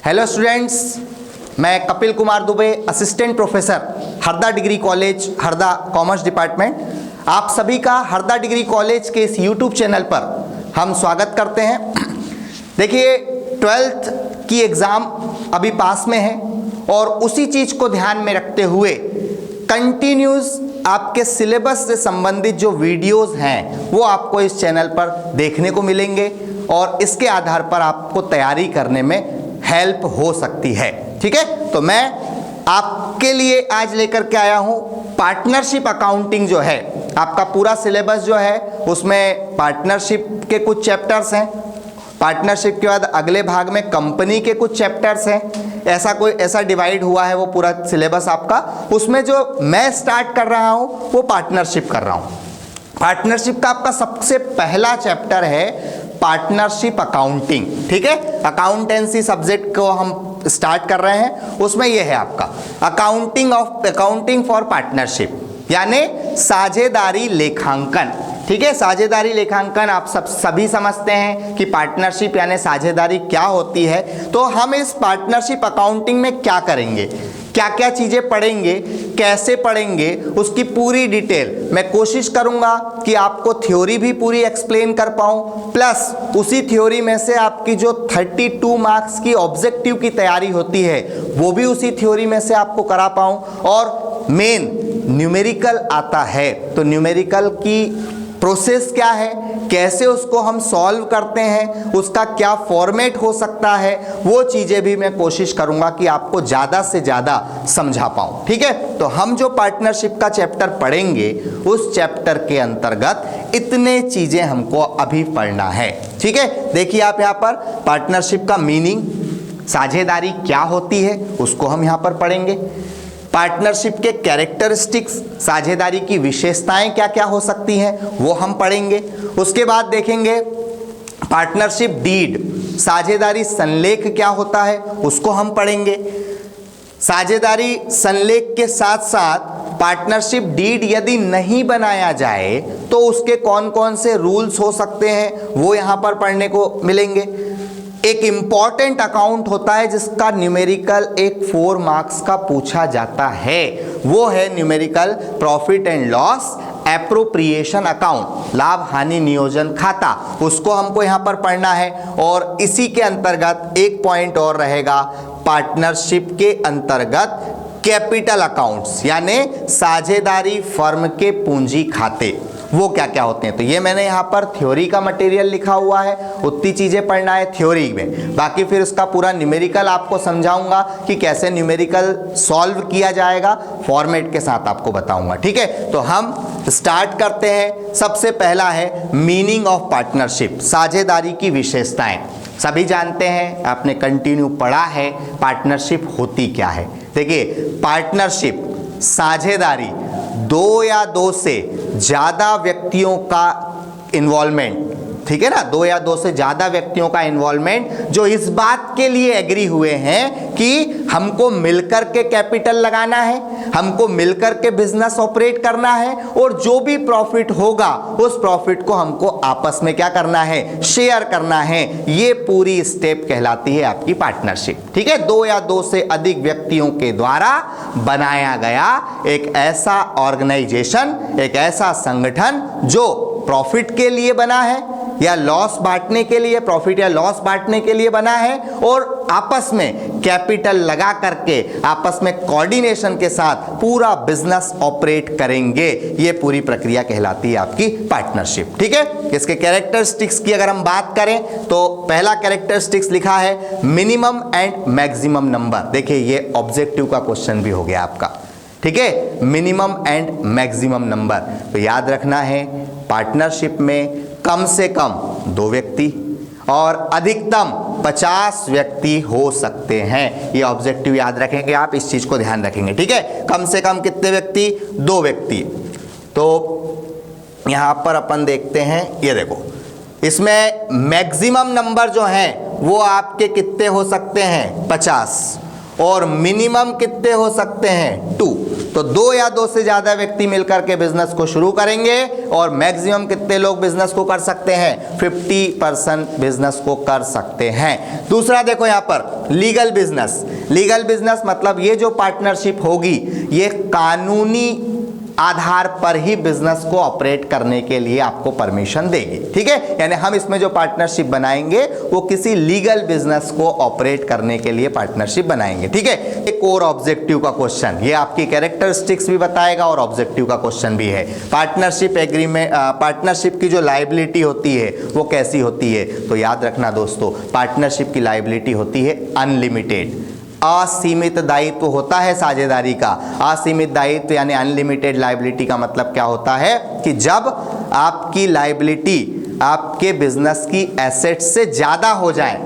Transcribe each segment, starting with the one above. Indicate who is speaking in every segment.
Speaker 1: Hello students, मैं Kapil Kumar Dubey, assistant professor Harda degree college, Harda commerce department. आप सभी का हरदा डिग्री कॉलेज के इस यूट्यूब चैनल पर हम स्वागत करते हैं। देखिए, 12th की एग्ज़ाम अभी पास में है और उसी चीज़ को ध्यान में रखते हुए कंटिन्यूस आपके सिलेबस से संबंधित जो वीडियोस हैं वो आपको इस चैनल पर देखने को मिलेंगे और इसके आधार पर आपको तैयारी करने में हेल्प हो सकती है। ठीक है, तो मैं आपके लिए आज लेकर के आया हूं पार्टनरशिप अकाउंटिंग। जो है आपका पूरा सिलेबस जो है उसमें पार्टनरशिप के कुछ चैप्टर्स हैं, पार्टनरशिप के बाद अगले भाग में कंपनी के कुछ चैप्टर्स हैं। ऐसा डिवाइड हुआ है वो पूरा सिलेबस आपका। उसमें जो मैं स्टार्ट कर रहा हूं वो पार्टनरशिप कर रहा हूं। पार्टनरशिप का आपका सबसे पहला चैप्टर है पार्टनरशिप अकाउंटिंग। ठीक है, अकाउंटेंसी सब्जेक्ट को हम स्टार्ट कर रहे हैं। उसमें यह है आपका अकाउंटिंग फॉर पार्टनरशिप, यानी साझेदारी लेखांकन। ठीक है, साझेदारी लेखांकन आप सभी समझते हैं कि पार्टनरशिप यानी साझेदारी क्या होती है। तो हम इस पार्टनरशिप अकाउंटिंग में क्या करेंगे, क्या क्या चीज़ें पढ़ेंगे, कैसे पढ़ेंगे, उसकी पूरी डिटेल मैं कोशिश करूंगा कि आपको थ्योरी भी पूरी एक्सप्लेन कर पाऊं, प्लस उसी थ्योरी में से आपकी जो 32 मार्क्स की ऑब्जेक्टिव की तैयारी होती है वो भी उसी थ्योरी में से आपको करा पाऊं। और मेन न्यूमेरिकल आता है तो न्यूमेरिकल की प्रोसेस क्या है, कैसे उसको हम सॉल्व करते हैं, उसका क्या फॉर्मेट हो सकता है, वो चीज़ें भी मैं कोशिश करूंगा कि आपको ज़्यादा से ज़्यादा समझा पाऊँ। ठीक है, तो हम जो पार्टनरशिप का चैप्टर पढ़ेंगे उस चैप्टर के अंतर्गत इतने चीज़ें हमको अभी पढ़ना है। ठीक है, देखिए आप यहाँ पर पार्टनरशिप का मीनिंग, साझेदारी क्या होती है उसको हम यहाँ पर पढ़ेंगे। पार्टनरशिप के कैरेक्टरिस्टिक्स, साझेदारी की विशेषताएं क्या क्या हो सकती हैं वो हम पढ़ेंगे। उसके बाद देखेंगे पार्टनरशिप डीड, साझेदारी संलेख क्या होता है उसको हम पढ़ेंगे। साझेदारी संलेख के साथ साथ पार्टनरशिप डीड यदि नहीं बनाया जाए तो उसके कौन कौन से रूल्स हो सकते हैं वो यहाँ पर पढ़ने को मिलेंगे। एक इंपॉर्टेंट अकाउंट होता है जिसका न्यूमेरिकल एक 4 मार्क्स का पूछा जाता है, वो है numerical profit and loss appropriation account, लाभ हानि नियोजन खाता, उसको हमको यहाँ पर पढ़ना है। और इसी के अंतर्गत एक पॉइंट और रहेगा, पार्टनरशिप के अंतर्गत कैपिटल अकाउंट्स यानी साझेदारी फर्म के पूंजी खाते, वो क्या क्या होते हैं। तो ये मैंने यहाँ पर थ्योरी का मटेरियल लिखा हुआ है, उतनी चीज़ें पढ़ना है थ्योरी में। बाकी फिर उसका पूरा न्यूमेरिकल आपको समझाऊंगा कि कैसे न्यूमेरिकल सॉल्व किया जाएगा, फॉर्मेट के साथ आपको बताऊंगा। ठीक है, तो हम स्टार्ट करते हैं। सबसे पहला है मीनिंग ऑफ पार्टनरशिप, साझेदारी की विशेषताएं। सभी जानते हैं, आपने कंटिन्यू पढ़ा है पार्टनरशिप होती क्या है। देखिए, पार्टनरशिप साझेदारी, 2 या 2 से ज़्यादा व्यक्तियों का इन्वॉल्वमेंट। ठीक है ना, 2 या 2 से ज़्यादा व्यक्तियों का इन्वॉल्वमेंट जो इस बात के लिए एग्री हुए हैं कि हमको मिलकर के कैपिटल लगाना है, हमको मिलकर के बिजनेस ऑपरेट करना है और जो भी प्रॉफिट होगा उस प्रॉफिट को हमको आपस में क्या करना है, शेयर करना है। ये पूरी स्टेप कहलाती है आपकी पार्टनरशिप। ठीक है, 2 या 2 से अधिक व्यक्तियों के द्वारा बनाया गया एक ऐसा ऑर्गेनाइजेशन, एक ऐसा संगठन जो प्रॉफिट के लिए बना है या लॉस बांटने के लिए, प्रॉफिट या लॉस बांटने के लिए बना है और आपस में कैपिटल लगा करके आपस में कोऑर्डिनेशन के साथ पूरा बिजनेस ऑपरेट करेंगे। ये पूरी प्रक्रिया कहलाती है आपकी पार्टनरशिप। ठीक है, इसके कैरेक्टरिस्टिक्स की अगर हम बात करें तो पहला कैरेक्टरिस्टिक्स लिखा है मिनिमम एंड मैक्सिमम नंबर। देखिए, ये ऑब्जेक्टिव का क्वेश्चन भी हो गया आपका। ठीक है, मिनिमम एंड मैक्सिमम नंबर। तो याद रखना है, पार्टनरशिप में कम से कम 2 व्यक्ति और अधिकतम 50 व्यक्ति हो सकते हैं। ये ऑब्जेक्टिव याद रखेंगे आप, इस चीज को ध्यान रखेंगे। ठीक है, कम से कम कितने व्यक्ति, 2 व्यक्ति। तो यहां पर अपन देखते हैं, ये देखो, इसमें मैक्सिमम नंबर जो हैं वो आपके कितने हो सकते हैं, 50, और मिनिमम कितने हो सकते हैं, 2। तो 2 या 2 से ज्यादा व्यक्ति मिलकर के बिजनेस को शुरू करेंगे और मैक्सिमम कितने लोग बिजनेस को कर सकते हैं? 50% बिजनेस को कर सकते हैं। दूसरा देखो यहां पर लीगल बिजनेस। लीगल बिजनेस मतलब ये जो पार्टनरशिप होगी ये कानूनी आधार पर ही बिजनेस को ऑपरेट करने के लिए आपको परमिशन देगी, ठीक है। यानी हम इसमें जो पार्टनरशिप बनाएंगे वो किसी लीगल बिजनेस को ऑपरेट करने के लिए पार्टनरशिप बनाएंगे, ठीक है। एक और ऑब्जेक्टिव का क्वेश्चन, ये आपकी कैरेक्टरिस्टिक्स भी बताएगा और ऑब्जेक्टिव का क्वेश्चन भी है। पार्टनरशिप एग्रीमेंट, पार्टनरशिप की जो लायबिलिटी होती है वो कैसी होती है? तो याद रखना दोस्तों, पार्टनरशिप की लायबिलिटी होती है अनलिमिटेड, असीमित दायित्व होता है साझेदारी का। असीमित दायित्व यानी अनलिमिटेड लायबिलिटी का मतलब क्या होता है कि जब आपकी लायबिलिटी आपके बिजनेस की एसेट से ज्यादा हो जाए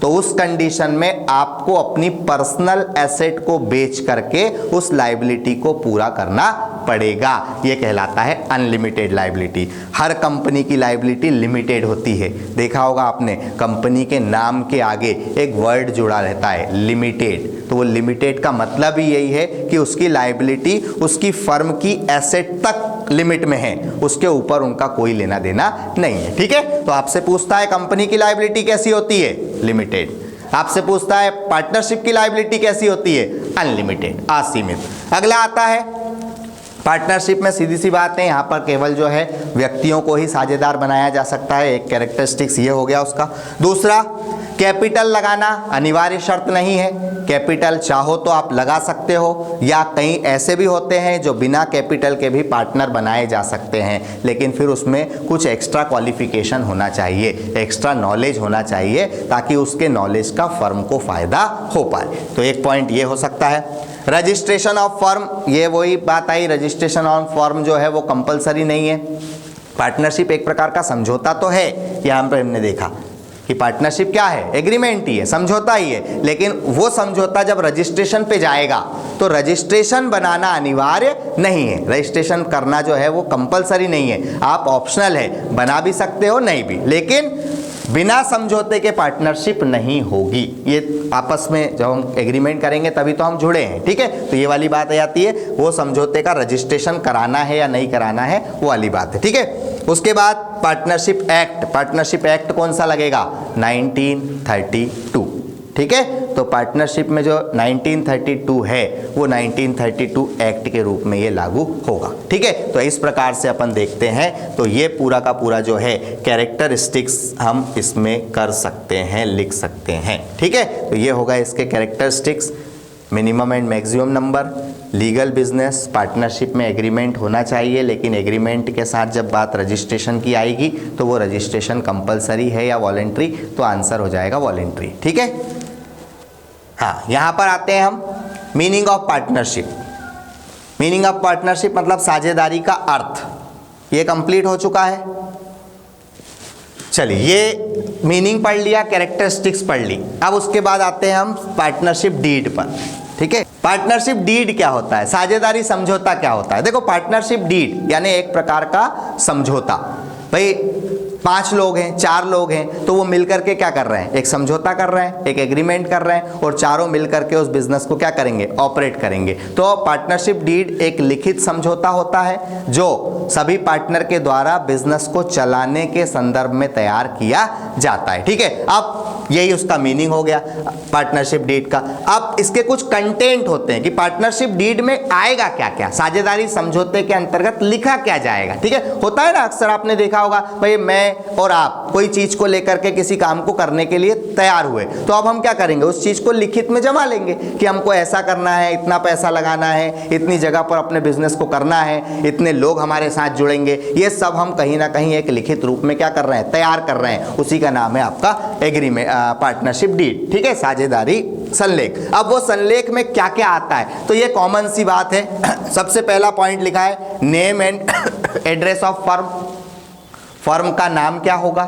Speaker 1: तो उस कंडीशन में आपको अपनी पर्सनल एसेट को बेच करके उस लायबिलिटी को पूरा करना पड़ेगा। यह कहलाता है अनलिमिटेड लायबिलिटी। हर कंपनी की लायबिलिटी लिमिटेड होती है। देखा होगा आपने, कंपनी के नाम के आगे एक वर्ड जुड़ा रहता है, लिमिटेड। तो वो लिमिटेड का मतलब ही यही है कि उसकी लायबिलिटी उसकी फर्म की एसेट तक लिमिट में है, उसके ऊपर उनका कोई लेना देना नहीं है, ठीक है। तो आपसे पूछता है कंपनी की लायबिलिटी कैसी होती है? लिमिटेड। आपसे पूछता है पार्टनरशिप की लायबिलिटी कैसी होती है? अनलिमिटेड, असीमित। अगला आता है पार्टनरशिप में सीधी सी बात है, यहाँ पर केवल जो है व्यक्तियों को ही साझेदार बनाया जा सकता है। एक कैरेक्टरिस्टिक्स ये हो गया उसका। दूसरा, कैपिटल लगाना अनिवार्य शर्त नहीं है। कैपिटल चाहो तो आप लगा सकते हो, या कई ऐसे भी होते हैं जो बिना कैपिटल के भी पार्टनर बनाए जा सकते हैं, लेकिन फिर उसमें कुछ एक्स्ट्रा क्वालिफिकेशन होना चाहिए, एक्स्ट्रा नॉलेज होना चाहिए, ताकि उसके नॉलेज का फर्म को फायदा हो पाए। तो एक पॉइंट ये हो सकता है। रजिस्ट्रेशन ऑफ फर्म, ये वही बात आई, रजिस्ट्रेशन ऑफ फर्म जो है वो कंपलसरी नहीं है। पार्टनरशिप एक प्रकार का समझौता तो है, यहाँ पर हमने देखा कि पार्टनरशिप क्या है? एग्रीमेंट ही है, समझौता ही है। लेकिन वो समझौता जब रजिस्ट्रेशन पे जाएगा तो रजिस्ट्रेशन बनाना अनिवार्य नहीं है। रजिस्ट्रेशन करना जो है वो कंपलसरी नहीं है, आप ऑप्शनल है, बना भी सकते हो नहीं भी, लेकिन बिना समझौते के पार्टनरशिप नहीं होगी। ये आपस में जब हम एग्रीमेंट करेंगे तभी तो हम जुड़े हैं, ठीक है। तो ये वाली बात आ जाती है, वो समझौते का रजिस्ट्रेशन कराना है या नहीं कराना है वो वाली बात है, ठीक है। उसके बाद पार्टनरशिप एक्ट। पार्टनरशिप एक्ट कौन सा लगेगा? 1932, ठीक है। तो पार्टनरशिप में जो 1932 है वो 1932 एक्ट के रूप में ये लागू होगा, ठीक है। तो इस प्रकार से अपन देखते हैं, तो ये पूरा का पूरा जो है कैरेक्टरिस्टिक्स हम इसमें कर सकते हैं, लिख सकते हैं, ठीक है। तो ये होगा इसके characteristics. Minimum and maximum number, legal business, partnership में एग्रीमेंट होना चाहिए, लेकिन एग्रीमेंट के साथ जब बात रजिस्ट्रेशन की आएगी तो वो रजिस्ट्रेशन कंपलसरी है या वॉलेंट्री, तो आंसर हो जाएगा वॉलेंट्री, ठीक है। हाँ, यहाँ पर आते हैं हम meaning of partnership. Meaning of partnership मतलब साझेदारी का अर्थ, ये कंप्लीट हो चुका है। चलिए, ये मीनिंग पढ़ लिया, कैरेक्टरिस्टिक्स पढ़ ली। अब उसके बाद आते हैं हम पार्टनरशिप डीड पर, ठीक है। पार्टनरशिप डीड क्या होता है? साझेदारी समझौता क्या होता है? देखो, पार्टनरशिप डीड यानी एक प्रकार का समझौता। भाई 5 लोग हैं, 4 लोग हैं, तो वो मिलकर के क्या कर रहे हैं? एक समझौता कर रहे हैं, एक एग्रीमेंट कर रहे हैं, और चारों मिलकर के उस बिजनेस को क्या करेंगे? ऑपरेट करेंगे। तो पार्टनरशिप डीड एक लिखित समझौता होता है जो सभी पार्टनर के द्वारा बिजनेस को चलाने के संदर्भ में तैयार किया जाता है, ठीक है। अब यही उसका मीनिंग हो गया पार्टनरशिप डीड का। अब इसके कुछ कंटेंट होते हैं कि पार्टनरशिप डीड में आएगा क्या क्या, साझेदारी समझौते के अंतर्गत लिखा क्या जाएगा, ठीक है। होता है ना, अक्सर आपने देखा होगा, भाई मैं और आप कोई चीज को लेकर के किसी काम को करने के लिए तैयार हुए, तो अब हम क्या करेंगे? उस चीज को लिखित में जमा लेंगे कि हमको ऐसा करना है, इतना पैसा लगाना है, इतनी जगह पर अपने बिजनेस को करना है, इतने लोग हमारे साथ जुड़ेंगे। ये सब हम कहीं ना कहीं एक लिखित रूप में क्या कर रहे हैं? तैयार कर रहे हैं। उसी का नाम है आपका एग्रीमेंट, पार्टनरशिप डीड, ठीक है, साझेदारी संलेख। अब वो संलेख में क्या क्या आता है, तो ये कॉमन सी बात है। सबसे पहला पॉइंट लिखा है name and address of firm. Firm का नाम क्या होगा,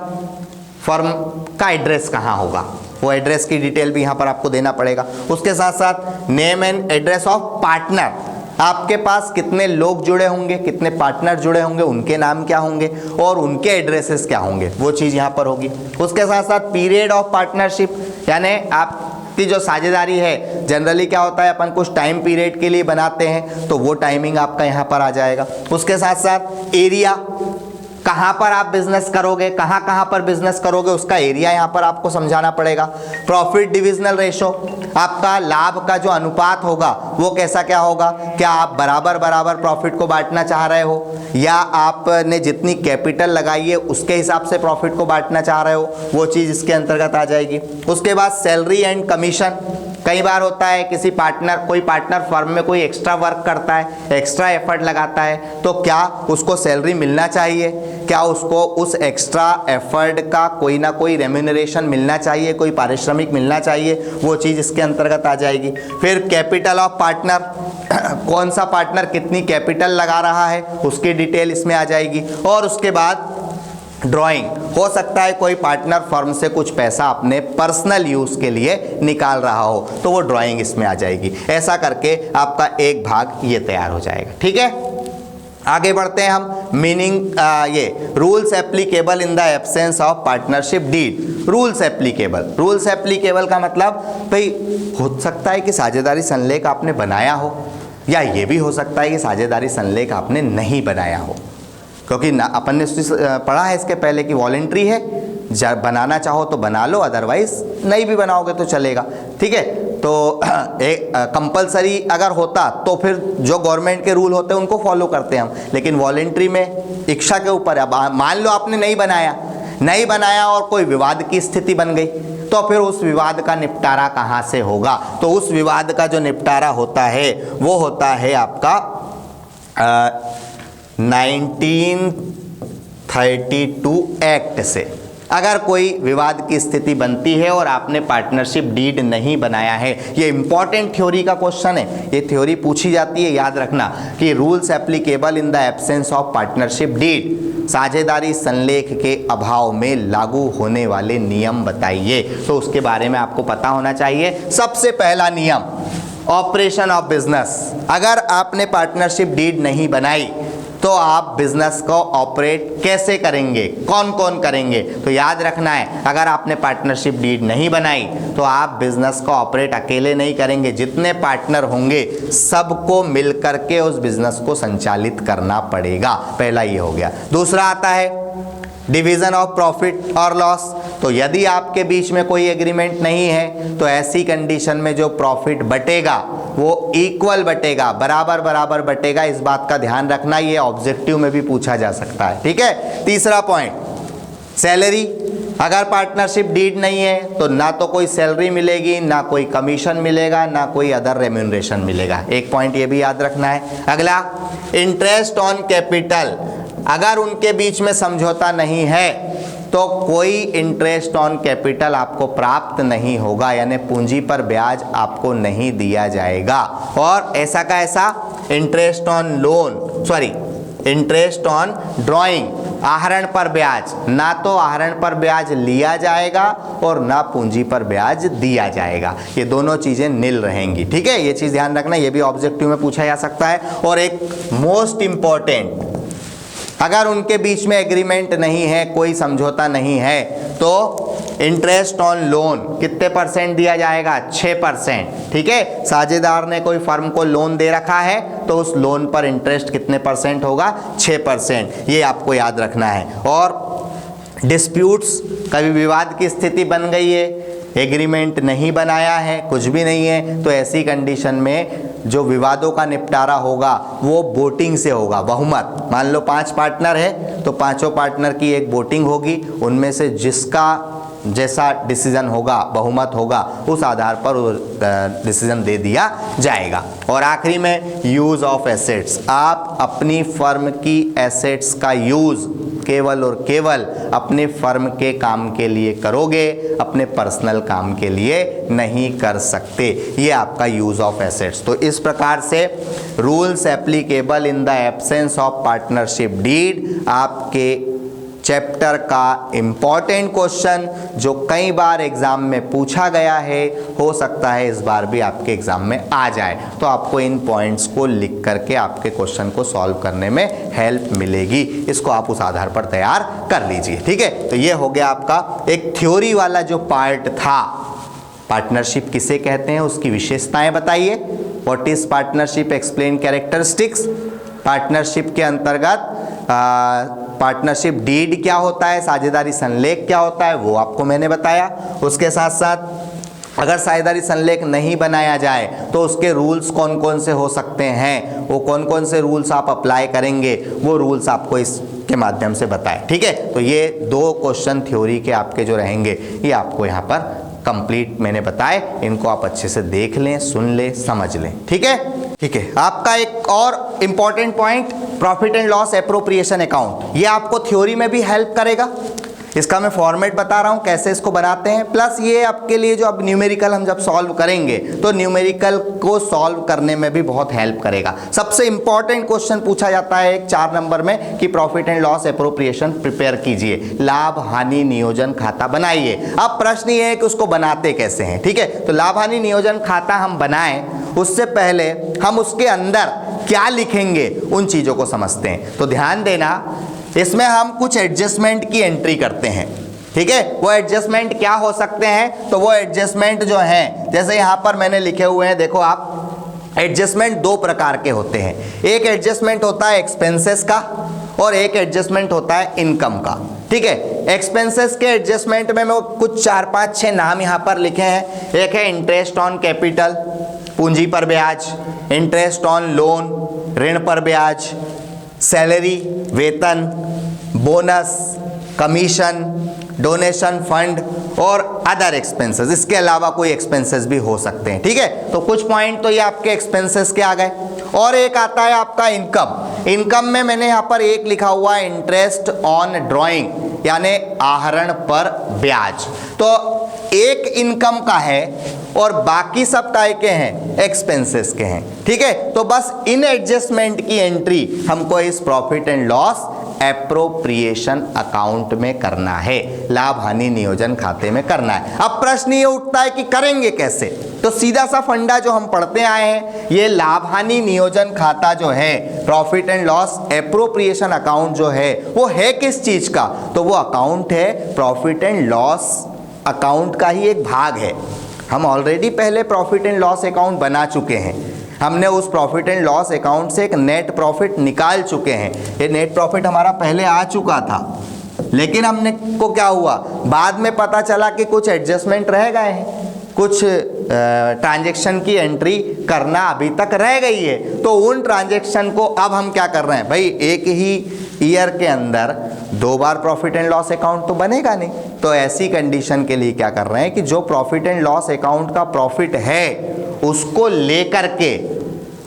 Speaker 1: फर्म का एड्रेस कहाँ होगा, वो एड्रेस की डिटेल भी यहाँ पर आपको देना पड़ेगा। उसके साथ साथ name and address of partner, आपके पास कितने लोग जुड़े होंगे, कितने पार्टनर जुड़े होंगे, उनके नाम क्या होंगे और उनके एड्रेसेस क्या होंगे, वो चीज़ यहाँ पर होगी। उसके साथ साथ पीरियड ऑफ पार्टनरशिप, यानी आप आपकी जो साझेदारी है जनरली क्या होता है, अपन कुछ टाइम पीरियड के लिए बनाते हैं, तो वो टाइमिंग आपका यहाँ पर आ जाएगा। उसके साथ साथ एरिया, कहाँ पर आप बिजनेस करोगे, कहाँ कहाँ पर बिजनेस करोगे, उसका एरिया यहाँ पर आपको समझाना पड़ेगा। प्रॉफिट डिविजनल रेशो, आपका लाभ का जो अनुपात होगा वो कैसा क्या होगा, क्या आप बराबर बराबर प्रॉफिट को बांटना चाह रहे हो या आपने जितनी कैपिटल लगाई है उसके हिसाब से प्रॉफिट को बांटना चाह रहे हो, वो चीज़ इसके अंतर्गत आ जाएगी। उसके बाद सैलरी एंड कमीशन, कई बार होता है किसी पार्टनर, कोई पार्टनर फर्म में कोई एक्स्ट्रा वर्क करता है, एक्स्ट्रा एफर्ट लगाता है, तो क्या उसको सैलरी मिलना चाहिए, क्या उसको उस एक्स्ट्रा एफर्ट का कोई ना कोई रेम्यूनरेशन मिलना चाहिए, कोई पारिश्रमिक मिलना चाहिए, वो चीज़ इसके अंतर्गत आ जाएगी। फिर कैपिटल ऑफ पार्टनर, कौन सा पार्टनर कितनी कैपिटल लगा रहा है उसकी डिटेल इसमें आ जाएगी। और उसके बाद ड्राइंग, हो सकता है कोई पार्टनर फर्म से कुछ पैसा अपने पर्सनल यूज़ के लिए निकाल रहा हो, तो वो ड्राइंग इसमें आ जाएगी। ऐसा करके आपका एक भाग ये तैयार हो जाएगा। ठीक है, आगे बढ़ते हैं हम। मीनिंग ये rules applicable in the absence of partnership deed. Rules applicable का मतलब भाई हो सकता है कि साझेदारी संलेख आपने बनाया हो, या ये भी हो सकता है कि साझेदारी संलेख आपने नहीं बनाया हो, क्योंकि ना अपन ने पढ़ा है इसके पहले कि वॉलेंट्री है, जब बनाना चाहो तो बना लो, अदरवाइज नहीं भी बनाओगे तो चलेगा। ठीक है, तो एक कंपलसरी अगर होता तो फिर जो गवर्नमेंट के रूल होते हैं उनको फॉलो करते हैं हम, लेकिन वॉलेंट्री में इच्छा के ऊपर है। अब मान लो आपने नहीं बनाया और कोई विवाद की स्थिति बन गई, तो फिर उस विवाद का निपटारा कहाँ से होगा, तो उस विवाद का जो निपटारा होता है वो होता है आपका 1932 एक्ट से। अगर कोई विवाद की स्थिति बनती है और आपने पार्टनरशिप डीड नहीं बनाया है, ये इंपॉर्टेंट थ्योरी का क्वेश्चन है, ये थ्योरी पूछी जाती है, याद रखना कि rules applicable in the absence of partnership deed, साझेदारी संलेख के अभाव में लागू होने वाले नियम बताइए। तो उसके बारे में आपको पता होना चाहिए। सबसे पहला नियम, ऑपरेशन ऑफ बिजनेस। अगर आपने पार्टनरशिप डीड नहीं बनाई तो आप बिजनेस को ऑपरेट कैसे करेंगे, कौन कौन करेंगे, तो याद रखना है अगर आपने पार्टनरशिप डीड नहीं बनाई तो आप बिजनेस को ऑपरेट अकेले नहीं करेंगे, जितने पार्टनर होंगे सबको मिलकर के उस बिजनेस को संचालित करना पड़ेगा। पहला ये हो गया। दूसरा आता है डिवीजन ऑफ प्रॉफिट और लॉस। तो यदि आपके बीच में कोई एग्रीमेंट नहीं है तो ऐसी कंडीशन में जो प्रॉफिट बटेगा वो इक्वल बटेगा, बराबर बराबर बटेगा। इस बात का ध्यान रखना, ये ऑब्जेक्टिव में भी पूछा जा सकता है। ठीक है, तीसरा पॉइंट सैलरी। अगर पार्टनरशिप डीड नहीं है तो ना तो कोई सैलरी मिलेगी, ना कोई कमीशन मिलेगा, ना कोई अदर रेम्यूनरेशन मिलेगा। एक पॉइंट ये भी याद रखना है। अगला इंटरेस्ट ऑन कैपिटल। अगर उनके बीच में समझौता नहीं है तो कोई इंटरेस्ट ऑन कैपिटल आपको प्राप्त नहीं होगा, यानी पूंजी पर ब्याज आपको नहीं दिया जाएगा। और ऐसा का ऐसा इंटरेस्ट ऑन ड्राइंग, आहरण पर ब्याज, ना तो आहरण पर ब्याज लिया जाएगा और ना पूंजी पर ब्याज दिया जाएगा। ये दोनों चीजें निल रहेंगी। ठीक है, ये चीज ध्यान रखना, ये भी ऑब्जेक्टिव में पूछा जा सकता है। और एक मोस्ट इंपॉर्टेंट, अगर उनके बीच में एग्रीमेंट नहीं है, कोई समझौता नहीं है, तो इंटरेस्ट ऑन लोन कितने परसेंट दिया जाएगा? 6%। ठीक है, साझेदार ने कोई फर्म को लोन दे रखा है तो उस लोन पर इंटरेस्ट कितने परसेंट होगा? 6%। ये आपको याद रखना है। और डिस्प्यूट्स, कभी विवाद की स्थिति बन गई है, एग्रीमेंट नहीं बनाया है, कुछ भी नहीं है, तो ऐसी कंडीशन में जो विवादों का निपटारा होगा वो वोटिंग से होगा, बहुमत। मान लो 5 पार्टनर है तो पांचों पार्टनर की एक वोटिंग होगी, उनमें से जिसका जैसा डिसीजन होगा, बहुमत होगा, उस आधार पर डिसीजन दे दिया जाएगा। और आखिरी में यूज ऑफ एसेट्स, आप अपनी फर्म की एसेट्स का यूज केवल और केवल अपने फर्म के काम के लिए करोगे, अपने पर्सनल काम के लिए नहीं कर सकते। ये आपका यूज ऑफ एसेट्स। तो इस प्रकार से rules applicable in the absence of partnership deed आपके चैप्टर का इम्पॉर्टेंट क्वेश्चन जो कई बार एग्जाम में पूछा गया है, हो सकता है इस बार भी आपके एग्जाम में आ जाए। तो आपको इन पॉइंट्स को लिख करके आपके क्वेश्चन को सॉल्व करने में हेल्प मिलेगी। इसको आप उस आधार पर तैयार कर लीजिए। ठीक है, तो ये हो गया आपका एक थ्योरी वाला जो पार्ट था, पार्टनरशिप किसे कहते हैं, उसकी विशेषताएं बताइए। What is partnership, explain characteristics. Partnership के अंतर्गत पार्टनरशिप डीड क्या होता है, साझेदारी संलेख क्या होता है, वो आपको मैंने बताया। उसके साथ साथ अगर साझेदारी संलेख नहीं बनाया जाए तो उसके रूल्स कौन कौन से हो सकते हैं, वो कौन कौन से रूल्स आप अप्लाई करेंगे, वो रूल्स आपको इसके माध्यम से बताए। ठीक है, तो ये 2 क्वेश्चन थ्योरी के आपके जो रहेंगे ये आपको यहाँ पर कंप्लीट मैंने बताए, इनको आप अच्छे से देख लें, सुन लें, समझ लें। ठीक है, ठीक है। आपका एक और important point, profit and loss appropriation account, ये आपको थ्योरी में भी हेल्प करेगा। इसका मैं फॉर्मेट बता रहा हूं कैसे इसको बनाते हैं, प्लस ये आपके लिए जो अब न्यूमेरिकल हम जब सॉल्व करेंगे तो न्यूमेरिकल को सॉल्व करने में भी बहुत हेल्प करेगा। सबसे इंपॉर्टेंट क्वेश्चन पूछा जाता है एक 4 नंबर में कि profit and loss appropriation prepare कीजिए, लाभ हानि नियोजन खाता बनाइए। अब प्रश्न ये है कि उसको बनाते कैसे हैं। ठीक है, तो लाभ हानि नियोजन खाता हम बनाएं उससे पहले हम उसके अंदर क्या लिखेंगे उन चीजों को समझते हैं। तो ध्यान देना, इसमें हम कुछ एडजस्टमेंट की एंट्री करते हैं। ठीक है, वो एडजस्टमेंट क्या हो सकते हैं, तो वो एडजस्टमेंट जो हैं, जैसे यहाँ पर मैंने लिखे हुए हैं, देखो आप, एडजस्टमेंट 2 प्रकार के होते हैं। एक एडजस्टमेंट होता है एक्सपेंसेस का और एक एडजस्टमेंट होता है इनकम का। ठीक है, एक्सपेंसेस के एडजस्टमेंट में मैं कुछ 4, 5, 6 नाम यहाँ पर लिखे हैं। एक है इंटरेस्ट ऑन कैपिटल, पूंजी पर ब्याज, इंटरेस्ट ऑन लोन, ऋण पर ब्याज, सैलरी वेतन, बोनस, कमीशन, डोनेशन फंड और अदर एक्सपेंसेस। इसके अलावा कोई एक्सपेंसेस भी हो सकते हैं। ठीक है, तो कुछ पॉइंट तो ये आपके एक्सपेंसेस के आ गए। और एक आता है आपका इनकम। इनकम में मैंने यहाँ पर एक लिखा हुआ है इंटरेस्ट ऑन ड्रॉइंग, यानी आहरण पर ब्याज। तो एक इनकम का है और बाकी सब काय के हैं, एक्सपेंसेस के हैं। ठीक है, तो बस इन एडजस्टमेंट की एंट्री हमको इस profit and loss appropriation account में करना है, लाभ हानि नियोजन खाते में करना है। अब प्रश्न ये उठता है कि करेंगे कैसे, तो सीधा सा फंडा जो हम पढ़ते आए हैं, ये लाभ हानि नियोजन खाता जो है, profit and loss appropriation account जो है, वो है किस चीज का, तो वो अकाउंट है प्रॉफिट एंड लॉस अकाउंट का ही एक भाग है। हम ऑलरेडी पहले प्रॉफिट एंड लॉस अकाउंट बना चुके हैं, हमने उस प्रॉफिट एंड लॉस अकाउंट से एक नेट प्रॉफिट निकाल चुके हैं। ये नेट प्रॉफिट हमारा पहले आ चुका था, लेकिन हमने को क्या हुआ, बाद में पता चला कि कुछ एडजस्टमेंट रह गए हैं, कुछ ट्रांजैक्शन की एंट्री करना अभी तक रह गई है। तो उन ट्रांजैक्शन को अब हम क्या कर रहे हैं, भाई एक ही ईयर के अंदर 2 बार प्रॉफिट एंड लॉस अकाउंट तो बनेगा नहीं, तो ऐसी कंडीशन के लिए क्या कर रहे हैं कि जो प्रॉफिट एंड लॉस अकाउंट का प्रॉफिट है उसको लेकर के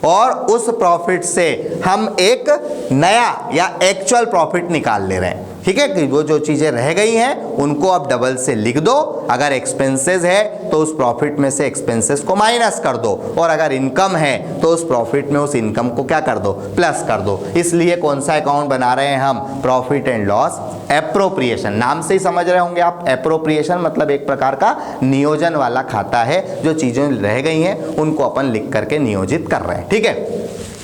Speaker 1: और उस प्रॉफिट से हम एक नया या एक्चुअल प्रॉफिट निकाल ले रहे हैं। ठीक है, कि वो जो चीजें रह गई हैं उनको आप डबल से लिख दो। अगर एक्सपेंसेस है तो उस प्रॉफिट में से एक्सपेंसेस को माइनस कर दो, और अगर इनकम है तो उस प्रॉफिट में उस इनकम को क्या कर दो, प्लस कर दो। इसलिए कौन सा अकाउंट बना रहे हैं हम, प्रॉफिट एंड लॉस एप्रोप्रिएशन। नाम से ही समझ रहे होंगे आप, एप्रोप्रिएशन मतलब एक प्रकार का नियोजन वाला खाता है, जो चीजें रह गई हैं उनको अपन लिख करके नियोजित कर रहे हैं। ठीक है,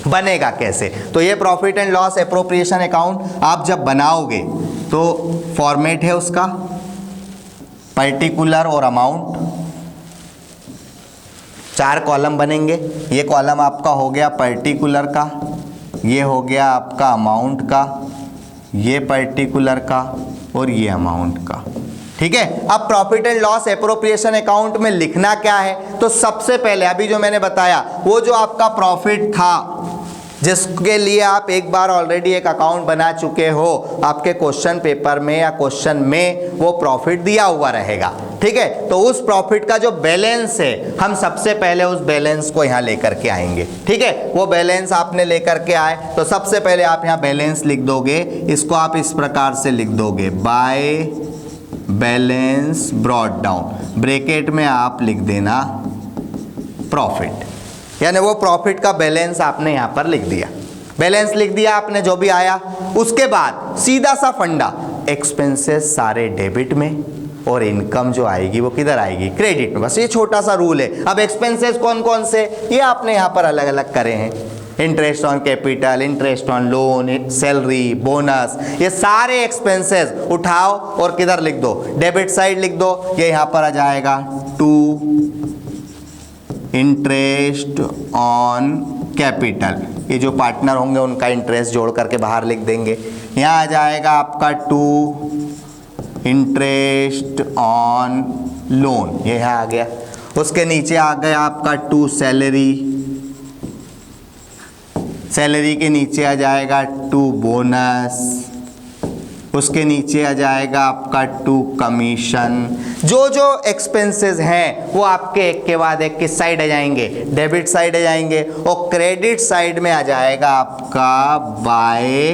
Speaker 1: बनेगा कैसे, तो ये profit and loss appropriation account आप जब बनाओगे तो फॉर्मेट है उसका पर्टिकुलर और अमाउंट, 4 कॉलम बनेंगे। ये कॉलम आपका हो गया पर्टिकुलर का, ये हो गया आपका अमाउंट का, ये पर्टिकुलर का और ये अमाउंट का। ठीक है, अब profit and loss appropriation account में लिखना क्या है, तो सबसे पहले अभी जो मैंने बताया वो जो आपका प्रॉफिट था जिसके लिए आप एक बार ऑलरेडी एक अकाउंट बना चुके हो, आपके क्वेश्चन पेपर में या क्वेश्चन में वो प्रॉफिट दिया हुआ रहेगा। ठीक है, तो उस प्रॉफिट का जो बैलेंस है हम सबसे पहले उस बैलेंस को यहाँ लेकर के आएंगे। ठीक है, वो बैलेंस आपने लेकर के आए तो सबसे पहले आप यहाँ बैलेंस लिख दोगे, इसको आप इस प्रकार से लिख दोगे, by balance brought down, bracket में आप लिख देना प्रॉफिट, यानी वो प्रॉफिट का बैलेंस आपने यहाँ पर लिख दिया। बैलेंस लिख दिया आपने जो भी आया, उसके बाद सीधा सा फंडा, एक्सपेंसेस सारे डेबिट में और इनकम जो आएगी वो किधर आएगी, क्रेडिट में। बस ये छोटा सा रूल है। अब एक्सपेंसेस कौन कौन से, ये आपने यहाँ पर अलग अलग करे हैं, interest on capital, interest on loan, salary, bonus, ये सारे एक्सपेंसेस उठाओ और किधर लिख दो, डेबिट साइड लिख दो। ये यहाँ पर आ जाएगा टू इंटरेस्ट ऑन कैपिटल, ये जो पार्टनर होंगे उनका इंटरेस्ट जोड़ करके बाहर लिख देंगे। यहाँ आ जाएगा आपका 2 इंटरेस्ट ऑन लोन, ये यहाँ आ गया। उसके नीचे आ गया आपका 2 सैलरी, सैलरी के नीचे आ जाएगा 2 बोनस, उसके नीचे आ जाएगा आपका 2 कमीशन। जो जो एक्सपेंसेस हैं वो आपके एक के बाद एक किस साइड आ जाएंगे, डेबिट साइड आ जाएंगे, और क्रेडिट साइड में आ जाएगा आपका बाय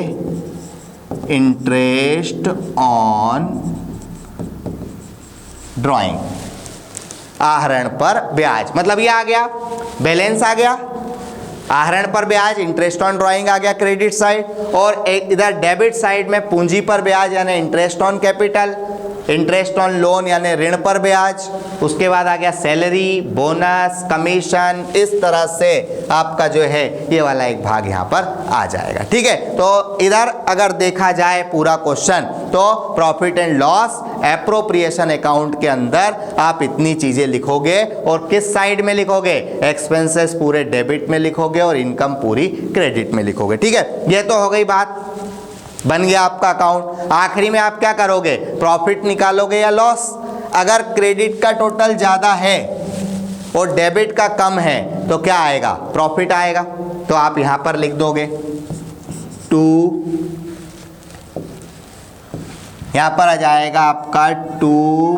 Speaker 1: इंटरेस्ट ऑन ड्राइंग, आहरण पर ब्याज। मतलब ये आ गया, बैलेंस आ गया, आहरण पर ब्याज, इंटरेस्ट ऑन ड्राइंग आ गया क्रेडिट साइड, और एक इधर डेबिट साइड में पूंजी पर ब्याज यानी interest on capital, interest on loan यानी ऋण पर ब्याज, उसके बाद आ गया सैलरी, बोनस, कमीशन। इस तरह से आपका जो है ये वाला एक भाग यहाँ पर आ जाएगा। ठीक है, तो इधर अगर देखा जाए पूरा क्वेश्चन तो profit and loss appropriation account के अंदर आप इतनी चीजें लिखोगे, और किस साइड में लिखोगे, एक्सपेंसेस पूरे डेबिट में लिखोगे और इनकम पूरी क्रेडिट में लिखोगे। ठीक है, ये तो हो गई बात, बन गया आपका अकाउंट। आखिरी में आप क्या करोगे, प्रॉफिट निकालोगे या लॉस। अगर क्रेडिट का टोटल ज्यादा है और डेबिट का कम है तो क्या आएगा, प्रॉफिट आएगा। तो आप यहां पर लिख दोगे 2, यहां पर आ जाएगा आपका 2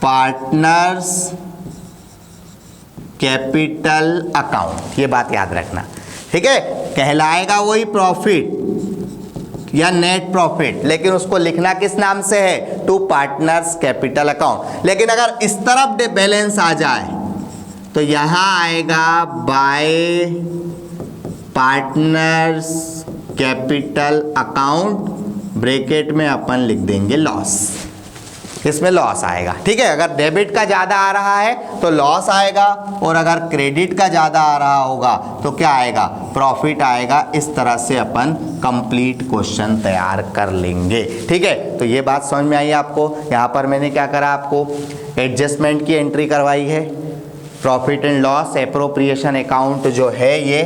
Speaker 1: पार्टनर्स कैपिटल अकाउंट, ये बात याद रखना। ठीक है, कहलाएगा वही प्रॉफिट या नेट प्रॉफिट, लेकिन उसको लिखना किस नाम से है, 2 पार्टनर्स कैपिटल अकाउंट। लेकिन अगर इस तरफ बैलेंस आ जाए तो यहां आएगा bye partners capital account, bracket में अपन लिख देंगे लॉस, इसमें लॉस आएगा। ठीक है, अगर डेबिट का ज़्यादा आ रहा है तो लॉस आएगा, और अगर क्रेडिट का ज़्यादा आ रहा होगा तो क्या आएगा, प्रॉफिट आएगा। इस तरह से अपन कंप्लीट क्वेश्चन तैयार कर लेंगे। ठीक है, तो ये बात समझ में आई आपको। यहाँ पर मैंने क्या करा, आपको एडजस्टमेंट की एंट्री करवाई है, profit and loss appropriation account जो है ये,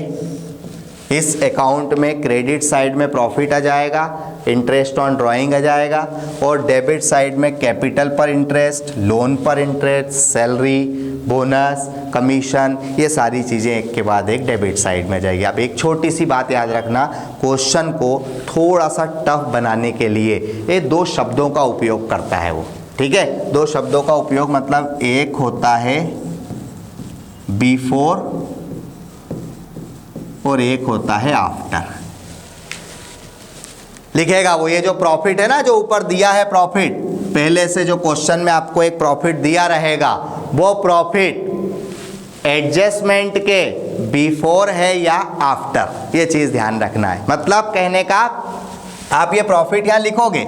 Speaker 1: इस अकाउंट में क्रेडिट साइड में प्रॉफिट आ जाएगा, इंटरेस्ट ऑन ड्राइंग आ जाएगा, और डेबिट साइड में कैपिटल पर इंटरेस्ट, लोन पर इंटरेस्ट, सैलरी, बोनस, कमीशन, ये सारी चीज़ें एक के बाद एक डेबिट साइड में जाएगी। अब एक छोटी सी बात याद रखना, क्वेश्चन को थोड़ा सा टफ बनाने के लिए ये 2 शब्दों का उपयोग करता है वो। ठीक है, 2 शब्दों का उपयोग, मतलब एक होता है बिफोर और एक होता है आफ्टर। लिखेगा वो, ये जो प्रॉफिट है ना, जो ऊपर दिया है प्रॉफिट, पहले से जो क्वेश्चन में आपको एक प्रॉफिट दिया रहेगा, वो प्रॉफिट एडजस्टमेंट के बिफोर है या आफ्टर, ये चीज ध्यान रखना है। मतलब कहने का, आप ये प्रॉफिट यहां लिखोगे,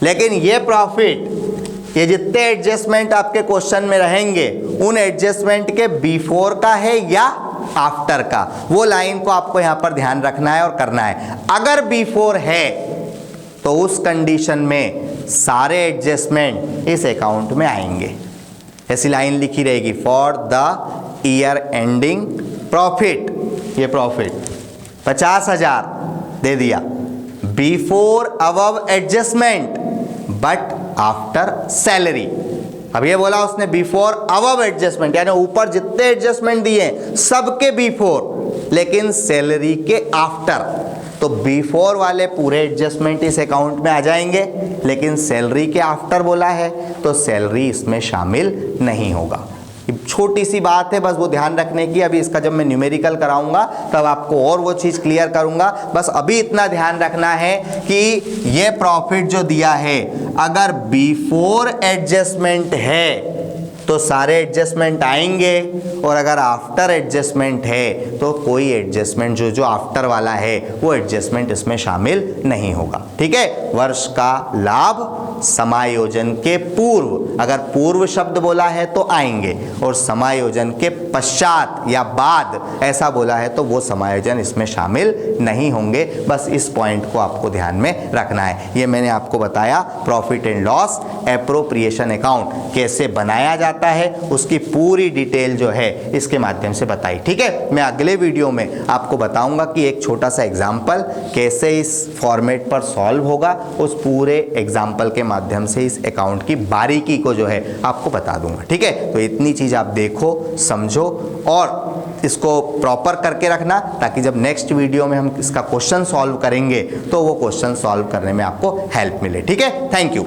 Speaker 1: लेकिन ये प्रॉफिट, ये जितने एडजस्टमेंट आपके क्वेश्चन में रहेंगे उन एडजस्टमेंट के बिफोर का है या आफ्टर का, वो लाइन को आपको यहां पर ध्यान रखना है और करना है। अगर बिफोर है तो उस कंडीशन में सारे एडजस्टमेंट इस अकाउंट में आएंगे। ऐसी लाइन लिखी रहेगी, for the year ending profit, ये प्रॉफिट 50,000 दे दिया, before above adjustment but after salary. अब ये बोला उसने बिफोर अबव एडजस्टमेंट, यानी ऊपर जितने एडजस्टमेंट दिए सबके बिफोर, लेकिन सैलरी के आफ्टर। तो बिफोर वाले पूरे एडजस्टमेंट इस अकाउंट में आ जाएंगे, लेकिन सैलरी के आफ्टर बोला है तो सैलरी इसमें शामिल नहीं होगा। छोटी सी बात है, बस वो ध्यान रखने की। अभी इसका जब मैं न्यूमेरिकल कराऊंगा तब आपको और वो चीज़ क्लियर करूंगा। बस अभी इतना ध्यान रखना है कि ये प्रॉफिट जो दिया है, अगर बिफोर एडजस्टमेंट है तो सारे एडजस्टमेंट आएंगे, और अगर आफ्टर एडजस्टमेंट है तो कोई एडजस्टमेंट जो आफ्टर वाला है वो एडजस्टमेंट इसमें शामिल नहीं होगा। ठीक है, वर्ष का लाभ समायोजन के पूर्व, अगर पूर्व शब्द बोला है तो आएंगे, और समायोजन के पश्चात या बाद ऐसा बोला है तो वो समायोजन इसमें शामिल नहीं होंगे। बस इस पॉइंट को आपको ध्यान में रखना है। ये मैंने आपको बताया profit and loss appropriation account कैसे बनाया जाता है, उसकी पूरी डिटेल जो है इसके माध्यम से बताई। ठीक है, मैं अगले वीडियो में आपको बताऊंगा कि एक छोटा सा एग्जाम्पल कैसे इस फॉर्मेट पर सॉल्व होगा, उस पूरे एग्जाम्पल के माध्यम से इस अकाउंट की बारीकी को जो है आपको बता दूंगा। ठीक है, तो इतनी चीज आप देखो, समझो और इसको प्रॉपर करके रखना, ताकि जब नेक्स्ट वीडियो में हम इसका क्वेश्चन सॉल्व करेंगे तो वो क्वेश्चन सॉल्व करने में आपको हेल्प मिले। ठीक है, थैंक यू।